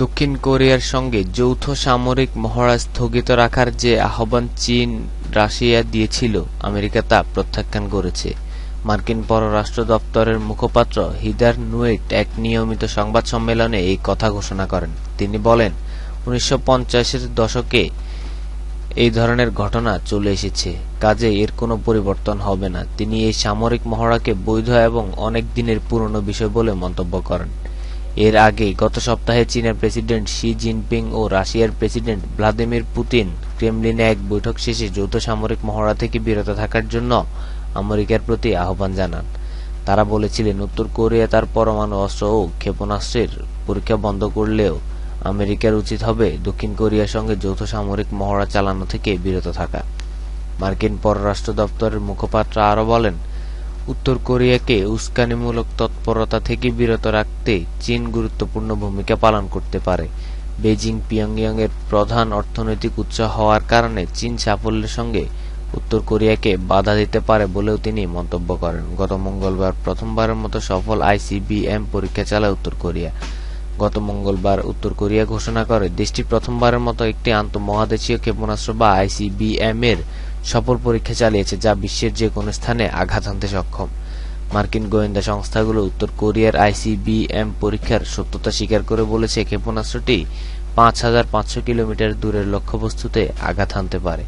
দক্ষিণ কোরিয়ার সঙ্গে যৌথ সামরিক মহড়া স্থগিত রাখার যে আহ্বান চীন রাশিয়া দিয়েছিল, আমেরিকা তা প্রত্যাখ্যান করেছে। মার্কিন পররাষ্ট্র দপ্তরের মুখপাত্র হিদার নুয়েট এক নিয়মিত সংবাদ সম্মেলনে এই কথা ঘোষণা করেন। তিনি বলেন, 1950-এর দশকে এই ধরনের ঘটনা চলে এসেছে, কাজেই এর কোনো পরিবর্তন হবে না। তিনি এই সামরিক মহড়াকে বৈধ এবং অনেক দিনের পুরনো বিষয় বলে মন্তব্য করেন। এর আগে গত সপ্তাহে চীনের প্রেসিডেন্ট শি জিনপিং ও রাশিয়ার প্রেসিডেন্ট ভ্লাদিমির পুতিন ক্রেমলিনে এক বৈঠক শেষে যৌথ সামরিক মহড়া থেকে বিরত থাকার জন্য আমেরিকার প্রতি আহ্বান জানান। তারা বলেছিলেন, উত্তর কোরিয়া তার পরমাণু অস্ত্র ও ক্ষেপণাস্ত্রের পরীক্ষা বন্ধ করলেও আমেরিকার উচিত হবে দক্ষিণ কোরিয়ার সঙ্গে যৌথ সামরিক মহড়া চালানো থেকে বিরত থাকা। মার্কিন পররাষ্ট্র দপ্তরের মুখপাত্র আরও বলেন, উত্তর কোরিয়াকে উস্কানিমূলক তৎপরতা থেকে বিরত রাখতে চীন গুরুত্বপূর্ণ ভূমিকা পালন করতে পারে। বেজিং পিয়ংইয়ং এর প্রধান অর্থনৈতিক উৎস হওয়ার কারণে চীন সাফল্যের সঙ্গে উত্তর কোরিয়াকে বাধা দিতে পারে বলেও তিনি মন্তব্য করেন। গত মঙ্গলবার প্রথমবারের মতো সফল আইসিবিএম পরীক্ষা চালায় উত্তর কোরিয়া। গত মঙ্গলবার উত্তর কোরিয়া ঘোষণা করে দেশটি প্রথমবারের মতো একটি আন্তঃমহাদেশীয় ক্ষেপণাস্ত্র বা আইসিবিএম এর সফল পরীক্ষা চালিয়েছে, যা বিশ্বের যে কোনো স্থানে আঘাত হানতে সক্ষম। মার্কিন গোয়েন্দা সংস্থাগুলো উত্তর কোরিয়ার আইসিবিএম পরীক্ষার সত্যতা স্বীকার করে বলেছে, ক্ষেপণাস্ত্রটি 5,500 কিলোমিটার দূরের লক্ষ্যবস্তুতে আঘাত হানতে পারে।